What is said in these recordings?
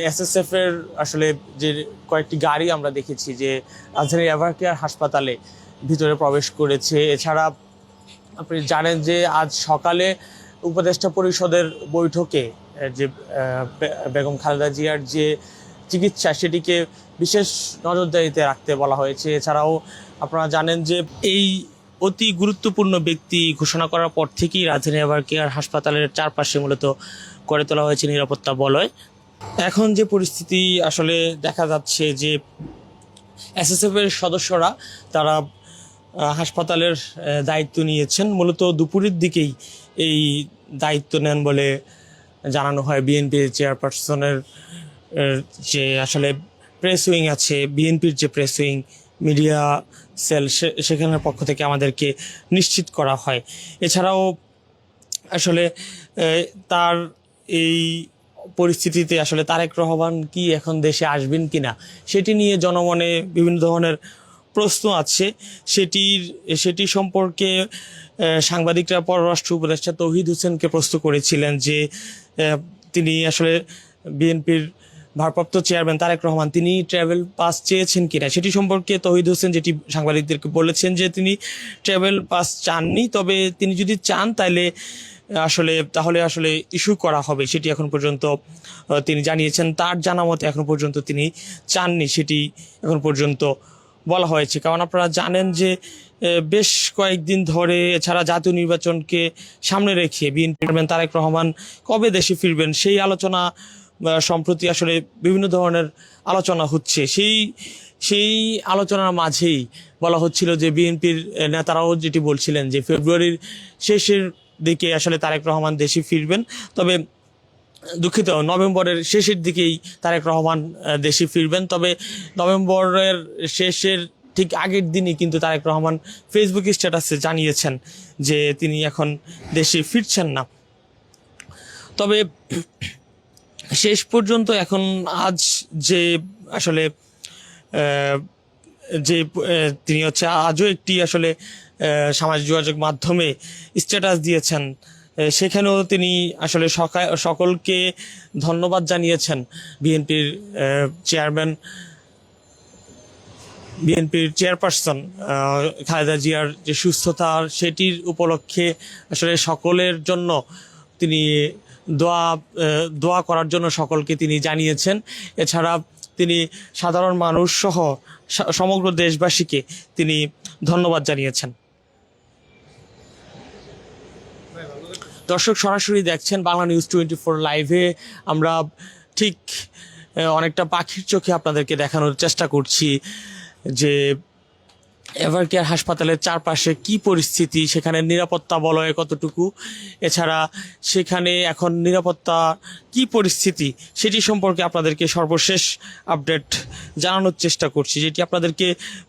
SSF এর আসলে যে কয়েকটি গাড়ি আমরা দেখেছি যে রাজধানীর এভারকেয়ার হাসপাতালে ভিতরে প্রবেশ করেছে। এছাড়া আপনি জানেন যে আজ সকালে উপদেষ্টা পরিষদের বৈঠকে যে বেগম খালেদা জিয়ার যে চিকিৎসা সেটিকে বিশেষ নজরদারিতে রাখতে বলা হয়েছে। এছাড়াও আপনারা জানেন যে এই অতি গুরুত্বপূর্ণ ব্যক্তি ঘোষণা করার পর থেকেই রাজধানী এভারকেয়ার হাসপাতালের চারপাশে মূলত করে তোলা হয়েছে নিরাপত্তা বলয়। এখন যে পরিস্থিতি আসলে দেখা যাচ্ছে যে এসএসএফ এর সদস্যরা তারা হাসপাতালের দায়িত্ব নিয়েছেন, মূলত দুপুরের দিকেই এই দায়িত্ব নেন বলে জানানো হয়। বিএনপির চেয়ারপারসনের যে আসলে প্রেস উইং আছে, বিএনপির যে প্রেস উইং মিডিয়া সেল, সেখানের পক্ষ থেকে আমাদেরকে নিশ্চিত করা হয়। এছাড়াও আসলে তার এই পরিস্থিতিতে আসলে তারেক রহমান কি এখন দেশে আসবেন কিনা সেটি নিয়ে জনমনে বিভিন্ন ধরনের প্রশ্ন আছে। সেটি সম্পর্কে সাংবাদিকরা পররাষ্ট্র উপদেষ্টা তৌহিদ হোসেনকে প্রশ্ন করেছিলেন যে তিনি আসলে বিএনপির ভারপ্রাপ্ত চেয়ারম্যান তারেক রহমান তিনি ট্রাভেল পাস চেয়েছেন কিনা সেটি সম্পর্কে তৌহিদ হোসেন যেটি সাংবাদিকদেরকে বলেছেন যে তিনি ট্রাভেল পাস চাননি, তবে তিনি যদি চান তাহলে আসলে ইস্যু করা হবে, সেটি এখন পর্যন্ত তিনি জানিয়েছেন। তার জানা মতে এখন পর্যন্ত তিনি চাননি, সেটি এখন পর্যন্ত বলা হয়েছে। কারণ আপনারা জানেন যে বেশ কয়েকদিন ধরে এছাড়া জাতীয় নির্বাচনকে সামনে রেখে বিএনপি চেয়ারম্যান তারেক রহমান কবে দেশে ফিরবেন সেই আলোচনা সম্প্রতি আসলে বিভিন্ন ধরনের আলোচনা হচ্ছে। সেই আলোচনার মাঝেই বলা হচ্ছিল যে বিএনপির নেতারাও যেটি বলছিলেন যে ফেব্রুয়ারির শেষের দিকে আসলে তারেক রহমান দেশে ফিরবেন, তবে দুঃখিত নভেম্বরের শেষের দিকেই তারেক রহমান দেশে ফিরবেন। তবে নভেম্বরের শেষের ঠিক আগের দিনই কিন্তু তারেক রহমান ফেসবুক স্ট্যাটাসে জানিয়েছেন যে তিনি এখন দেশে ফিরছেন না। তবে শেষ পর্যন্ত এখন আজ যে আসলে যে তিনি আজও একটি আসলে সামাজিক যোগাযোগ মাধ্যমে স্ট্যাটাস দিয়েছেন, সেখানেও তিনি আসলে সকলকে ধন্যবাদ জানিয়েছেন। বিএনপির চেয়ারপারসন খালেদা জিয়ার যে সুস্থতা সেটির উপলক্ষে আসলে সকলের জন্য তিনি দোয়া করার জন্য সকলকে তিনি জানিয়েছেন। এছাড়া তিনি সাধারণ মানুষ সহ সমগ্র দেশবাসীকে তিনি ধন্যবাদ জানিয়েছেন। দর্শক সরাসরি দেখছেন বাংলা নিউজ 24 লাইভে। আমরা ঠিক অনেকটা পাখির চোখে আপনাদেরকে দেখানোর চেষ্টা করছি যে এভারকেয়ার হাসপাতালের চারপাশে কি পরিস্থিতি, সেখানে নিরাপত্তা বলয়ে কতটুকু, এছাড়া সেখানে এখন নিরাপত্তা কি পরিস্থিতি সেটি সম্পর্কে আপনাদেরকে সর্বশেষ আপডেট জানানোর চেষ্টা করছি। যেটি আপনাদেরকে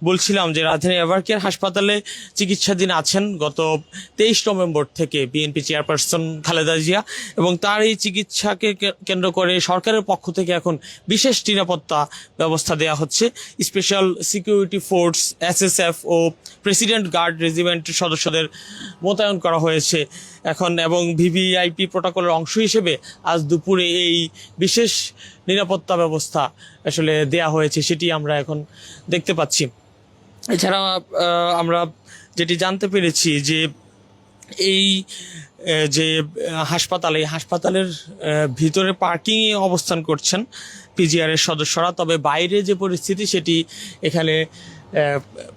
বলছিলাম যে রাজধানী এভারকেয়ার হাসপাতালে চিকিৎসাধীন আছেন গত 23 নভেম্বর থেকে বিএনপি চেয়ারপারসন খালেদা জিয়া, এবং তার এই চিকিৎসাকে কেন্দ্র করে সরকারের পক্ষ থেকে এখন বিশেষ নিরাপত্তা ব্যবস্থা দেওয়া হচ্ছে। স্পেশাল সিকিউরিটি ফোর্স, এসএসএফ ও প্রেসিডেন্ট গার্ড রেজিমেন্টের সদস্যদের মোতায়েন করা হয়েছে এখন, এবং ভিভিআইপি প্রোটোকলের অংশ হিসেবে আজ দুপুরে এই বিশেষ নিরাপত্তা ব্যবস্থা আসলে দেয়া হয়েছে, সেটি আমরা এখন দেখতে পাচ্ছি। এছাড়া আমরা যেটি জানতে পেরেছি যে এই যে হাসপাতালের ভিতরে পার্কিংয়ে অবস্থান করছেন পিজিআরের সদস্যরা, তবে বাইরে যে পরিস্থিতি সেটি এখানে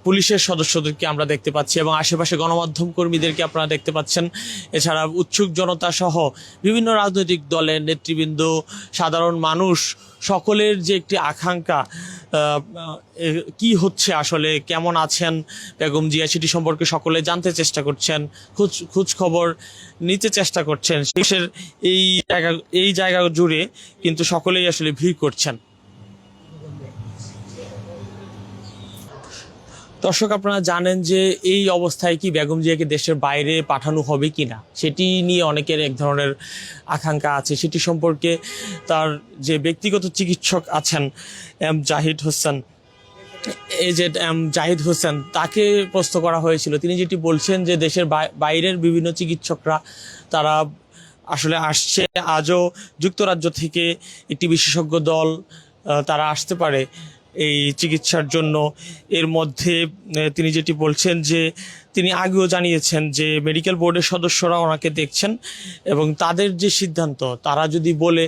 পুলিশের সদস্যদেরকে আমরা দেখতে পাচ্ছি এবং আশেপাশে গণমাধ্যম কর্মীদেরকে আপনারা দেখতে পাচ্ছেন। এছাড়া উৎসুক জনতা সহ বিভিন্ন রাজনৈতিক দলের নেতৃবৃন্দ, সাধারণ মানুষ সকলের যে একটি আকাঙ্ক্ষা কি হচ্ছে আসলে, কেমন আছেন বেগম জিয়া সেটি সম্পর্কে সকলে জানতে চেষ্টা করছেন, খোঁজ খবর নিতে চেষ্টা করছেন। দেশের এই জায়গা জুড়ে কিন্তু সকলেই আসলে ভিড় করছেন। দর্শক আপনারা জানেন যে এই অবস্থায় কি বেগম জিয়াকে দেশের বাইরে পাঠানো হবে কিনা সেটি নিয়ে অনেকের এক ধরনের আকাঙ্ক্ষা আছে। সেটি সম্পর্কে তার যে ব্যক্তিগত চিকিৎসক আছেন জাহিদ হোসেন তাকে প্রশ্ন করা হয়েছিল। তিনি যেটি বলছেন যে দেশের বাইরের বিভিন্ন চিকিৎসকরা তারা আসলে আসছে। আজও যুক্তরাজ্য থেকে একটি বিশেষজ্ঞ দল তারা আসতে পারে এই চিকিৎসার জন্য। এর মধ্যে তিনি যেটি বলছেন যে তিনি আগেও জানিয়েছেন যে মেডিকেল বোর্ডের সদস্যরা ওনাকে দেখছেন এবং তাদের যে সিদ্ধান্ত, তারা যদি বলে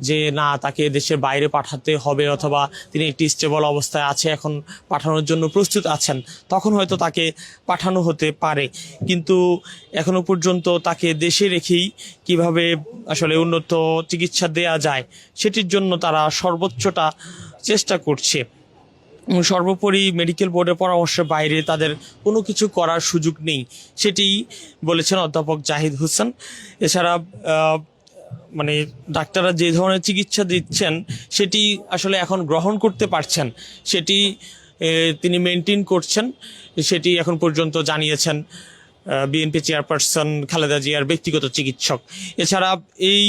যে না তাকে দেশের বাইরে পাঠাতে হবে অথবা তিনি একটি স্টেবল অবস্থায় আছে, এখন পাঠানোর জন্য প্রস্তুত আছেন, তখন হয়তো তাকে পাঠানো হতে পারে। কিন্তু এখনো পর্যন্ত তাকে দেশে রেখেই কিভাবে আসলে উন্নত চিকিৎসা দেয়া যায় সেটির জন্য তারা সর্বোচ্চটা চেষ্টা করছে। সর্বোপরি মেডিকেল বোর্ডের পরামর্শের বাইরে তাদের কোনো কিছু করার সুযোগ নেই, সেটি বলেছেন অধ্যাপক জাহিদ হোসেন। এছাড়া মানে ডাক্তাররা যে ধরনের চিকিৎসা দিচ্ছেন সেটি আসলে এখন গ্রহণ করতে পারছেন, সেটি তিনি মেনটেন করছেন, সেটি এখন পর্যন্ত জানিয়েছেন বিএনপি চেয়ারপারসন খালেদা জিয়ার ব্যক্তিগত চিকিৎসক। এছাড়া এই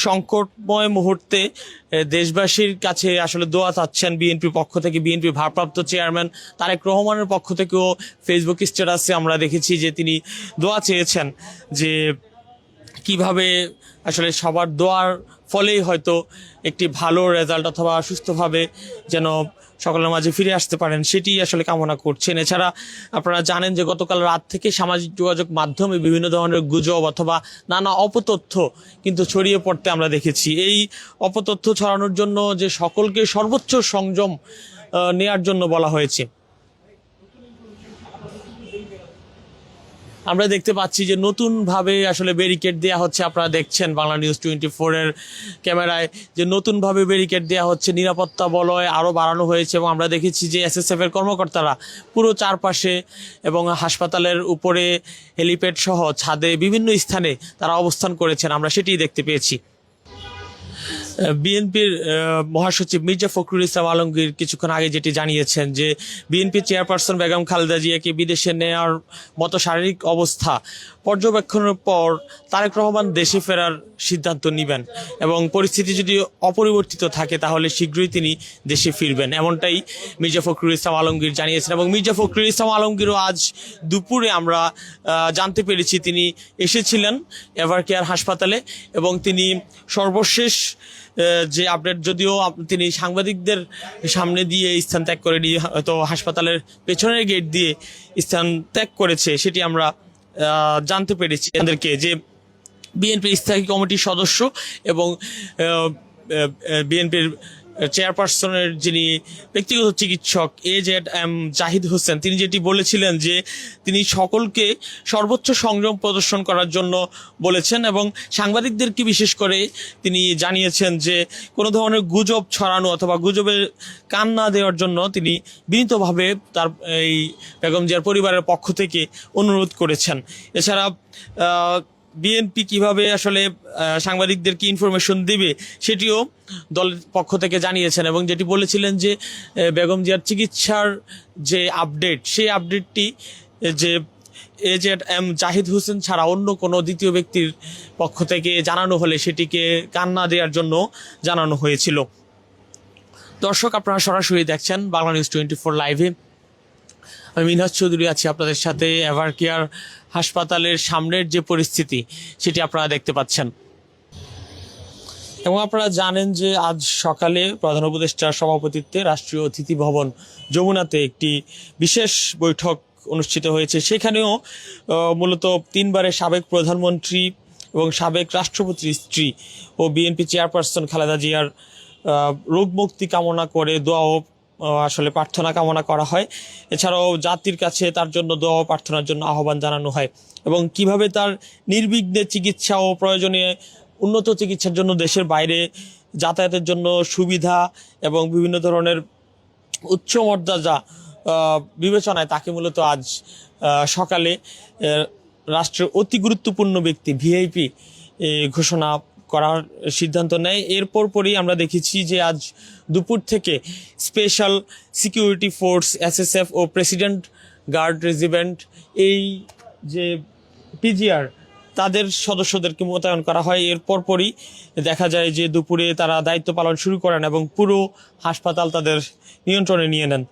সংকটময় মুহূর্তে দেশবাসীর কাছে আসলে দোয়া চাচ্ছেন বিএনপির পক্ষ থেকে। বিএনপির ভারপ্রাপ্ত চেয়ারম্যান তারেক রহমানের পক্ষ থেকেও ফেসবুক স্ট্যাটাসে আমরা দেখেছি যে তিনি দোয়া চেয়েছেন যে কিভাবে আসলে সবার দোয়ার ফলেই হয়তো একটি ভালো রেজাল্ট অথবা সুস্থভাবে যেন সকলের মাঝে ফিরে আসতে পারেন, সেটি আসলে কামনা করছেন। এছাড়া আপনারা জানেন যে গতকাল রাত থেকে সামাজিক যোগাযোগ মাধ্যমে বিভিন্ন ধরনের গুজব অথবা নানা অপতথ্য কিন্তু ছড়িয়ে পড়তে আমরা দেখেছি। এই অপতথ্য ছড়ানোর জন্য যে সকলকে সর্বোচ্চ সংযম নেয়ার জন্য বলা হয়েছে। আমরা দেখতে পাচ্ছি যে নতুনভাবে আসলে ব্যারিকেড দেওয়া হচ্ছে। আপনারা দেখছেন বাংলা নিউজ 24 এর ক্যামেরায় যে নতুনভাবে ব্যারিকেড দেওয়া হচ্ছে, নিরাপত্তা বলয় আরও বাড়ানো হয়েছে। এবং আমরা দেখেছি যে এসএসএফ এর কর্মকর্তারা পুরো চারপাশে এবং হাসপাতালের উপরে, হেলিপ্যাড সহ ছাদে বিভিন্ন স্থানে তারা অবস্থান করেছেন, আমরা সেটিই দেখতে পেয়েছি। বিএনপির মহাসচিব মির্জা ফখরুল ইসলাম আলমগীর কিছুক্ষণ আগে যেটি জানিয়েছেন যে বিএনপি চেয়ারপারসন বেগম খালেদা জিয়াকে বিদেশে নেওয়ার মতো শারীরিক অবস্থা পর্যবেক্ষণের পর তারেক রহমান দেশে ফেরার সিদ্ধান্ত নেবেন এবং পরিস্থিতি যদি অপরিবর্তিত থাকে তাহলে শীঘ্রই তিনি দেশে ফিরবেন, এমনটাই মির্জা ফখরুল ইসলাম আলমগীর জানিয়েছেন। এবং মির্জা ফখরুল ইসলাম আলমগীরও আজ দুপুরে আমরা জানতে পেরেছি তিনি এসেছিলেন এভারকেয়ার হাসপাতালে এবং তিনি সর্বশেষ যে আপডেট, যদিও তিনি সাংবাদিকদের সামনে দিয়ে স্থান ত্যাগ করে নিয়ে হয়তো হাসপাতালের পেছনের গেট দিয়ে স্থান ত্যাগ করেছে, সেটি আমরা জানতে পেরেছি তাদেরকে যে বিএনপির স্থায়ী কমিটির সদস্য এবং বিএনপির চেয়ারপারসনের যিনি ব্যক্তিগত চিকিৎসক AZM জাহিদ হোসেন, তিনি যেটি বলেছিলেন যে তিনি সকলকে সর্বোচ্চ সংযম প্রদর্শন করার জন্য বলেছেন এবং সাংবাদিকদেরকে বিশেষ করে তিনি জানিয়েছেন যে কোনো ধরনের গুজব ছড়ানো অথবা গুজবের কান না দেওয়ার জন্য তিনি বিনীতভাবে তার এই বেগম জিয়ার পরিবারের পক্ষ থেকে অনুরোধ করেছেন। এছাড়া বিএনপি কিভাবে আসলে সাংবাদিকদেরকে ইনফরমেশন দেবে সেটিও দলের পক্ষ থেকে জানিয়েছেন এবং যেটি বলেছিলেন যে বেগম জিয়ার চিকিৎসার যে আপডেট, সেই আপডেটটি যে AZM জাহিদ হোসেন ছাড়া অন্য কোনো দ্বিতীয় ব্যক্তির পক্ষ থেকে জানানো হলে সেটিকে কান না দেওয়ার জন্য জানানো হয়েছিল। দর্শক, আপনারা সরাসরি দেখছেন বাংলা নিউজ 24 লাইভে। আমি মিনহাজ চৌধুরী আছি আপনাদের সাথে। এভারকেয়ার হাসপাতালের সামনের যে পরিস্থিতি সেটি আপনারা দেখতে পাচ্ছেন এবং আপনারা জানেন যে আজ সকালে প্রধান উপদেষ্টার সভাপতিত্বে রাষ্ট্রীয় অতিথি ভবন যমুনাতে একটি বিশেষ বৈঠক অনুষ্ঠিত হয়েছে। সেখানেও মূলত তিনবারের সাবেক প্রধানমন্ত্রী এবং সাবেক রাষ্ট্রপতির স্ত্রী ও বিএনপি চেয়ারপারসন খালেদা জিয়ার রোগ মুক্তি কামনা করে দোয়া ও আসলে প্রার্থনা কামনা করা হয়। এছাড়াও জাতির কাছে তার জন্য দোয়া ও প্রার্থনার জন্য আহ্বান জানানো হয় এবং কিভাবে তার নির্বিঘ্নে চিকিৎসা ও প্রয়োজনীয় উন্নত চিকিৎসার জন্য দেশের বাইরে যাতায়াতের জন্য সুবিধা এবং বিভিন্ন ধরনের উচ্চ মর্যাদা বিবেচনায় তাকে মূলত আজ সকালে রাষ্ট্রের অতি গুরুত্বপূর্ণ ব্যক্তি ভিআইপি ঘোষণা করার সিদ্ধান্ত নেয়। এরপর পরই আমরা দেখেছি যে আজ দুপুর থেকে স্পেশাল সিকিউরিটি ফোর্স এসএসএফ ও প্রেসিডেন্ট গার্ড রেজিমেন্ট এই যে পিজিআর তাদের সদস্যদেরকে মোতায়েন করা হয়। এরপর পরই দেখা যায় যে দুপুরে তারা দায়িত্ব পালন শুরু করেন এবং পুরো হাসপাতাল তাদের নিয়ন্ত্রণে নিয়ে নেন।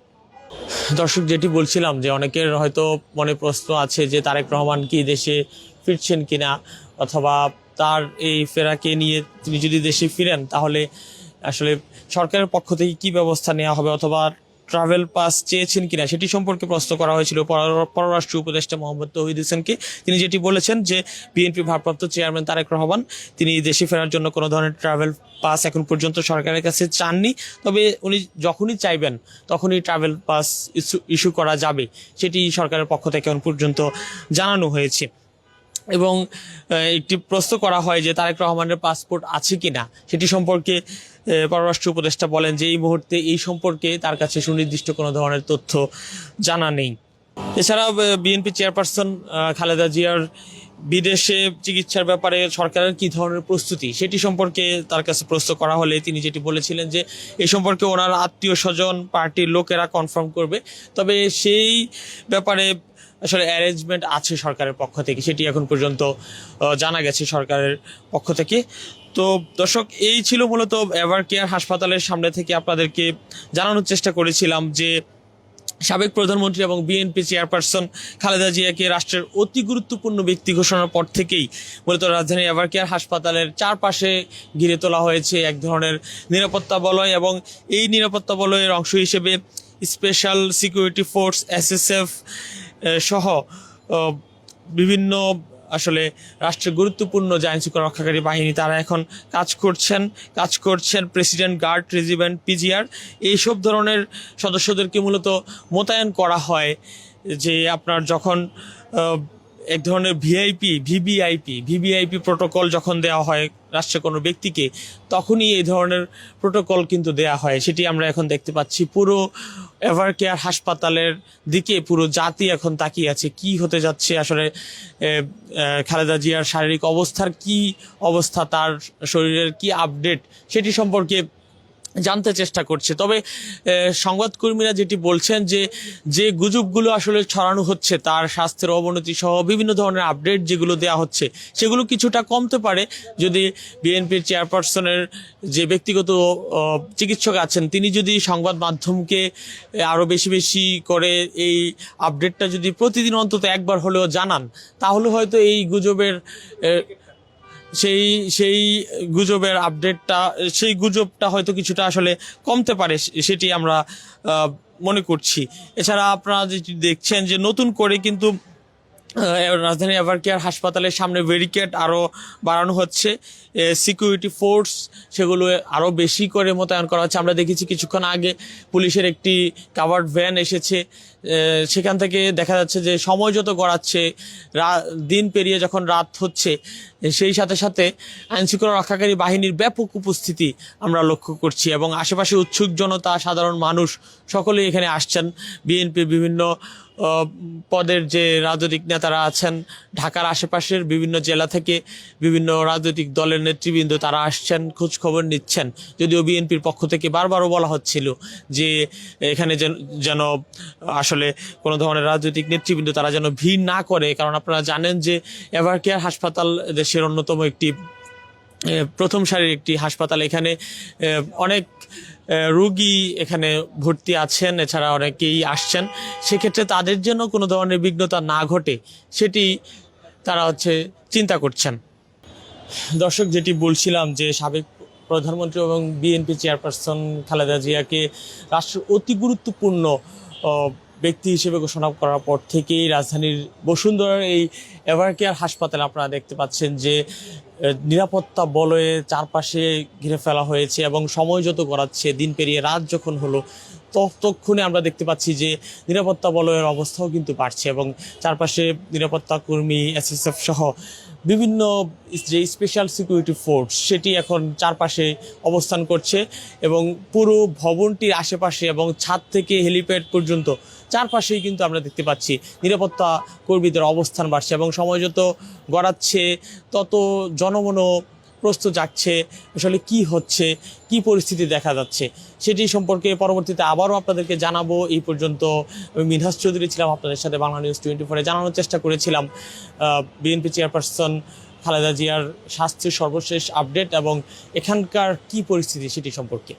দর্শক, যেটি বলছিলাম যে অনেকের হয়তো মনে প্রশ্ন আছে যে তারেক রহমান কি দেশে ফিরছেন কিনা অথবা তার এই ফেরাকে নিয়ে তিনি যদি দেশে ফিরেন তাহলে আসলে সরকারের পক্ষ থেকে কি ব্যবস্থা নেওয়া হবে, অথবা ট্রাভেল পাস চেয়েছেন কিনা সেটি সম্পর্কে প্রশ্ন করা হয়েছিল পররাষ্ট্র উপদেষ্টা মোহাম্মদ তৌহিদ হোসেনকে। তিনি যেটি বলেছেন যে বিএনপি ভারপ্রাপ্ত চেয়ারম্যান তারেক রহমান তিনি দেশে ফেরার জন্য কোনো ধরনের ট্রাভেল পাস এখন পর্যন্ত সরকারের কাছে চাননি, তবে উনি যখনই চাইবেন তখনই ট্রাভেল পাস ইস্যু করা যাবে, সেটি সরকারের পক্ষ থেকে এখন পর্যন্ত জানানো হয়েছে। এবং একটি প্রশ্ন করা হয় যে তারেক রহমানের পাসপোর্ট আছে কিনা, সেটি সম্পর্কে পররাষ্ট্র উপদেষ্টা বলেন যে এই মুহূর্তে এই সম্পর্কে তার কাছে সুনির্দিষ্ট কোনো ধরনের তথ্য জানা নেই। এছাড়া বিএনপি চেয়ারপারসন খালেদা জিয়ার বিদেশে চিকিৎসার ব্যাপারে সরকারের কী ধরনের প্রস্তুতি সেটি সম্পর্কে তার কাছে প্রশ্ন করা হলে তিনি যেটি বলেছিলেন যে এ সম্পর্কে ওনার আত্মীয় স্বজন পার্টির লোকেরা কনফার্ম করবে, তবে সেই ব্যাপারে আসলে অ্যারেঞ্জমেন্ট আছে সরকারের পক্ষ থেকে, সেটি এখন পর্যন্ত জানা গেছে সরকারের পক্ষ থেকে। তো দর্শক, এই ছিল মূলত এভার কেয়ার হাসপাতালের সামনে থেকে আপনাদেরকে জানানোর চেষ্টা করেছিলাম যে সাবেক প্রধানমন্ত্রী এবং বিএনপি চেয়ারপারসন খালেদা জিয়াকে রাষ্ট্রের অতি গুরুত্বপূর্ণ ব্যক্তি ঘোষণার পর থেকেই মূলত রাজধানী এভার কেয়ার হাসপাতালের চারপাশে ঘিরে তোলা হয়েছে এক ধরনের নিরাপত্তা বলয়, এবং এই নিরাপত্তা বলয়ের অংশ হিসেবে স্পেশাল সিকিউরিটি ফোর্স এসএসএফ সহ বিভিন্ন আসলে রাষ্ট্রের গুরুত্বপূর্ণ আইনশৃঙ্খলা রক্ষাকারী বাহিনী তারা এখন কাজ করছেন প্রেসিডেন্ট গার্ড রেজিমেন্ট পিজিআর এইসব ধরনের সদস্যদেরকে মূলত মোতায়েন করা হয় যে আপনার যখন এক ধরনের ভিভিআইপি প্রোটোকল যখন দেওয়া হয় রাষ্ট্রের কোনো ব্যক্তিকে, তখনই এই ধরনের প্রোটোকল কিন্তু দেয়া হয়। সেটি আমরা এখন দেখতে পাচ্ছি। পুরো এভার কেয়ার হাসপাতালের দিকে পুরো জাতি এখন তাকিয়ে আছে কি হতে যাচ্ছে, আসলে খালেদা জিয়ার শারীরিক অবস্থার কি অবস্থা, তার শরীরের কি আপডেট সেটি সম্পর্কে জানতে চেষ্টা করছে। তবে সংবাদকর্মীরা যেটি বলছেন যে গুজবগুলো আসলে ছড়ানো হচ্ছে, তার স্বাস্থ্যের অবনতি সহ বিভিন্ন ধরনের আপডেট যেগুলো দেওয়া হচ্ছে সেগুলো কিছুটা কমতে পারে যদি বিএনপির চেয়ারপারসনের যে ব্যক্তিগত চিকিৎসক আছেন তিনি যদি সংবাদ মাধ্যমকে আরও বেশি করে এই আপডেটটা যদি প্রতিদিন অন্তত একবার হলেও জানান, তাহলে হয়তো এই গুজবের সেই গুজবটা হয়তো কিছুটা আসলে কমতে পারে, সেটি আমরা মনে করছি। এছাড়া আপনারা যেটি দেখছেন যে নতুন করে কিন্তু রাজধানী এভার কেয়ার হাসপাতালের সামনে ব্যারিকেড আরও বাড়ানো হচ্ছে, সিকিউরিটি ফোর্স সেগুলো আরও বেশি করে মোতায়েন করা হচ্ছে। আমরা দেখেছি কিছুক্ষণ আগে পুলিশের একটি কাভার্ড ভ্যান এসেছে, সেখান থেকে দেখা যাচ্ছে যে সময় যত গড়াচ্ছে, দিন পেরিয়ে যখন রাত হচ্ছে, সেই সাথে সাথে আইনশৃঙ্খলা রক্ষাকারী বাহিনীর ব্যাপক উপস্থিতি আমরা লক্ষ্য করছি, এবং আশেপাশে উৎসুক জনতা, সাধারণ মানুষ সকলেই এখানে আসছেন। বিএনপির বিভিন্ন পদের যে রাজনৈতিক নেতারা আছেন, ঢাকার আশেপাশের বিভিন্ন জেলা থেকে বিভিন্ন রাজনৈতিক দলের নেতৃবৃন্দ তারা আসছেন, খোঁজ খবর নিচ্ছেন। যদিও বিএনপির পক্ষ থেকে বারবারও বলা হচ্ছিল যে এখানে যেন আসলে কোনো ধরনের রাজনৈতিক নেতৃবৃন্দ তারা যেন ভিড় না করে, কারণ আপনারা জানেন যে এভার কেয়ার হাসপাতাল দেশের অন্যতম একটি প্রথম সারির একটি হাসপাতাল। এখানে অনেক রোগী এখানে ভর্তি আছেন, এছাড়া অনেকেই আসছেন। সেক্ষেত্রে তাদের জন্য কোনো ধরনের বিঘ্নতা না ঘটে সেটি তারা চিন্তা করছেন। দর্শক, যেটি বলছিলাম যে সাবেক প্রধানমন্ত্রী এবং বিএনপি চেয়ারপারসন খালেদা জিয়াকে রাষ্ট্রের অতি গুরুত্বপূর্ণ ব্যক্তি হিসেবে ঘোষণা করার পর থেকেই রাজধানীর বসুন্ধরার এই এভার কেয়ার হাসপাতালে আপনারা দেখতে পাচ্ছেন যে নিরাপত্তা বলয়ে চারপাশে ঘিরে ফেলা হয়েছে, এবং সময় যত গড়াচ্ছে, দিন পেরিয়ে রাত যখন হলো ততক্ষণে আমরা দেখতে পাচ্ছি যে নিরাপত্তা বলয়ের অবস্থাও কিন্তু বাড়ছে, এবং চারপাশে নিরাপত্তা কর্মী, এসএসএফ সহ বিভিন্ন যে স্পেশাল সিকিউরিটি ফোর্স সেটি এখন চারপাশে অবস্থান করছে, এবং পুরো ভবনটির আশেপাশে এবং ছাদ থেকে হেলিপ্যাড পর্যন্ত চারপাশেই কিন্তু আমরা দেখতে পাচ্ছি নিরাপত্তা কর্মীদের অবস্থান বাড়ছে, এবং সময় যত গড়াচ্ছে তত জনমনও প্রশ্ন জাগছে আসলে কি হচ্ছে, কি পরিস্থিতি দেখা যাচ্ছে সেটি সম্পর্কে পরবর্তীতে আবারও আপনাদেরকে জানাবো। এই পর্যন্ত আমি মিনহাজ চৌধুরী ছিলাম আপনাদের সাথে বাংলা নিউজ 24-এ জানানোর চেষ্টা করেছিলাম বিএনপি চেয়ারপারসন খালেদা জিয়ার স্বাস্থ্যের সর্বশেষ আপডেট এবং এখানকার কি পরিস্থিতি সেটি সম্পর্কে।